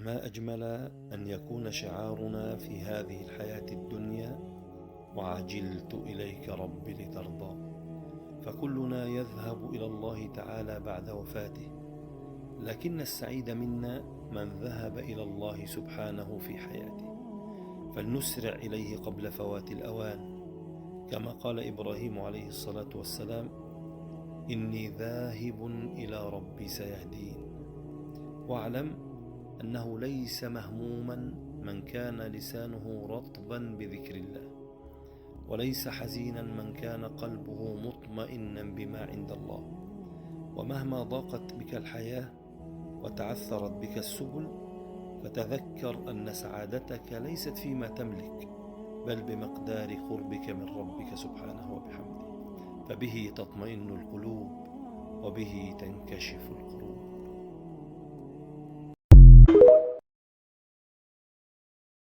ما أجمل أن يكون شعارنا في هذه الحياة الدنيا: وعجلت إليك رب لترضى. فكلنا يذهب إلى الله تعالى بعد وفاته، لكن السعيد منا من ذهب إلى الله سبحانه في حياته، فلنسرع إليه قبل فوات الأوان، كما قال إبراهيم عليه الصلاة والسلام: إني ذاهب إلى ربي سيهدين. واعلم أنه ليس مهموما من كان لسانه رطبا بذكر الله، وليس حزينا من كان قلبه مطمئنا بما عند الله. ومهما ضاقت بك الحياة وتعثرت بك السبل، فتذكر أن سعادتك ليست فيما تملك، بل بمقدار قربك من ربك سبحانه وبحمده، فبه تطمئن القلوب وبه تنكشف